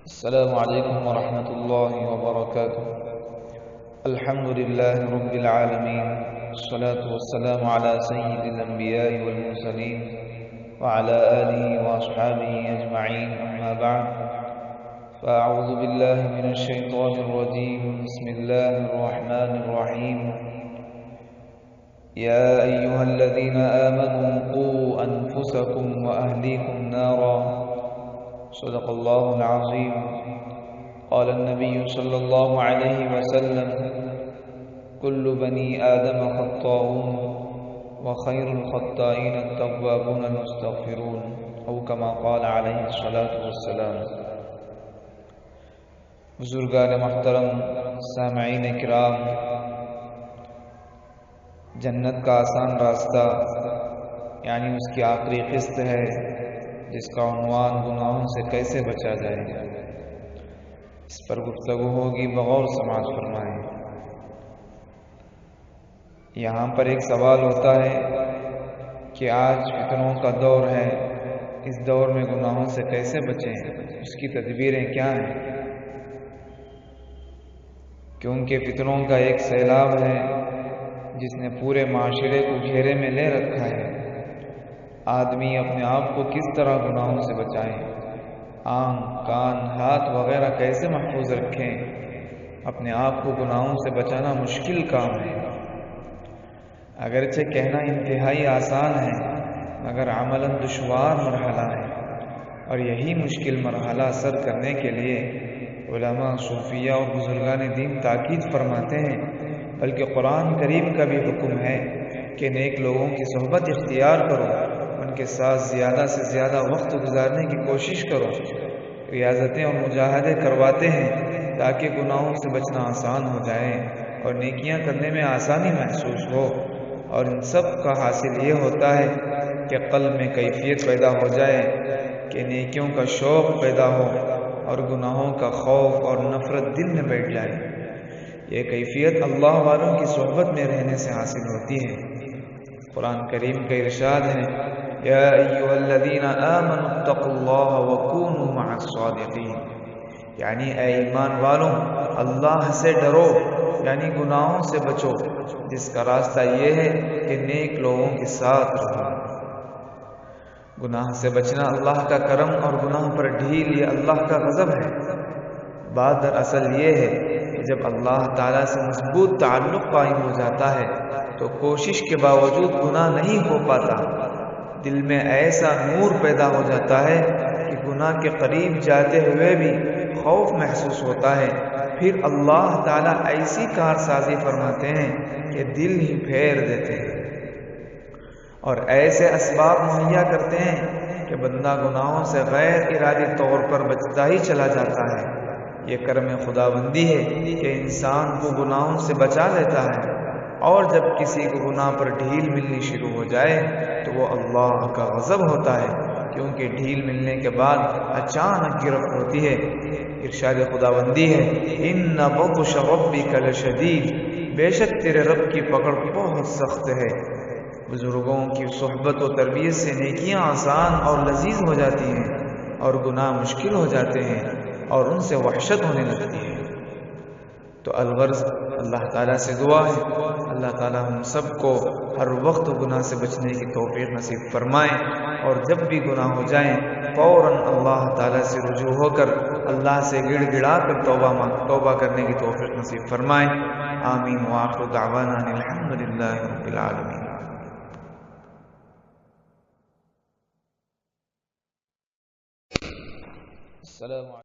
السلام عليكم ورحمة الله وبركاته. الحمد لله رب العالمين، الصلاة والسلام على سيد الأنبياء والمرسلين وعلى آله وأصحابه أجمعين، أما بعد، فأعوذ بالله من الشيطان الرجيم. بسم الله الرحمن الرحيم. يا أيها الذين آمنوا قوا أنفسكم وأهليكم نارا، صدق الله العظيم. قال النبي صلى الله عليه وسلم: كل بني آدم خطاؤون وخير الخطائين التوابون المستغفرون، أو كما قال عليه الصلاة والسلام. بزرگان محترم، سامعین کرام، جنت کا آسان راستہ یعنی اس کی آخری قسط ہے جس کا عنوان گناہوں سے کیسے بچا جائے، اس پر گفتگو ہوگی، بغور سماعت فرمائیں۔ یہاں پر ایک سوال ہوتا ہے کہ آج فتنوں کا دور ہے، اس دور میں گناہوں سے کیسے بچیں، اس کی تدبیریں کیا ہیں؟ کیونکہ فتنوں کا ایک سیلاب ہے جس نے پورے معاشرے کو گھیرے میں لے رکھا ہے۔ آدمی اپنے آپ کو کس طرح گناہوں سے بچائیں، آنکھ، کان، ہاتھ وغیرہ کیسے محفوظ رکھیں؟ اپنے آپ کو گناہوں سے بچانا مشکل کام ہے، اگرچہ کہنا انتہائی آسان ہے مگر عملاً دشوار مرحلہ ہے، اور یہی مشکل مرحلہ سر کرنے کے لیے علماء، صوفیاء اور بزرگان دین تاکید فرماتے ہیں، بلکہ قرآن کریم کا بھی حکم ہے کہ نیک لوگوں کی صحبت اختیار کرو، ان کے ساتھ زیادہ سے زیادہ وقت گزارنے کی کوشش کرو۔ ریاضتیں اور مجاہدے کرواتے ہیں تاکہ گناہوں سے بچنا آسان ہو جائے اور نیکیاں کرنے میں آسانی محسوس ہو، اور ان سب کا حاصل یہ ہوتا ہے کہ قلب میں کیفیت پیدا ہو جائے کہ نیکیوں کا شوق پیدا ہو اور گناہوں کا خوف اور نفرت دل میں بیٹھ جائے۔ یہ کیفیت اللہ والوں کی صحبت میں رہنے سے حاصل ہوتی ہے۔ قرآن کریم کا ارشاد ہے: یا ایھا الذین آمنوا اتقوا اللہ وکونوا مع الصادقین، یعنی اے ایمان والوں، اللہ سے ڈرو، یعنی گناہوں سے بچو، جس کا راستہ یہ ہے کہ نیک لوگوں کے ساتھ رہو۔ گناہ سے بچنا اللہ کا کرم اور گناہ پر ڈھیل یہ اللہ کا غضب ہے۔ بات دراصل یہ ہے کہ جب اللہ تعالیٰ سے مضبوط تعلق قائم ہو جاتا ہے تو کوشش کے باوجود گناہ نہیں ہو پاتا، دل میں ایسا نور پیدا ہو جاتا ہے کہ گناہ کے قریب جاتے ہوئے بھی خوف محسوس ہوتا ہے۔ پھر اللہ تعالیٰ ایسی کارسازی فرماتے ہیں کہ دل ہی پھیر دیتے ہیں اور ایسے اسباب مہیا کرتے ہیں کہ بندہ گناہوں سے غیر ارادی طور پر بچتا ہی چلا جاتا ہے۔ یہ کرم خداوندی ہے کہ انسان کو گناہوں سے بچا لیتا ہے، اور جب کسی کو گناہ پر ڈھیل ملنی شروع ہو جائے تو وہ اللہ کا غضب ہوتا ہے، کیونکہ ڈھیل ملنے کے بعد اچانک گرفت ہوتی ہے۔ ارشاد خداوندی ہے: ان بطش ربک لشدید، بے شک تیرے رب کی پکڑ بہت سخت ہے۔ بزرگوں کی صحبت و تربیت سے نیکیاں آسان اور لذیذ ہو جاتی ہیں اور گناہ مشکل ہو جاتے ہیں اور ان سے وحشت ہونے لگتی ہے۔ تو الغرض اللہ تعالیٰ سے دعا ہے، اللہ تعالیٰ ہم سب کو ہر وقت گناہ سے بچنے کی توفیق نصیب فرمائے، اور جب بھی گناہ ہو جائیں فوراً اللہ تعالیٰ سے رجوع ہو کر اللہ سے گڑ گڑا کر توبہ کرنے کی توفیق نصیب فرمائے۔ آمین وآخر دعوانا الحمد للہ رب العالمین۔ السلام علیکم۔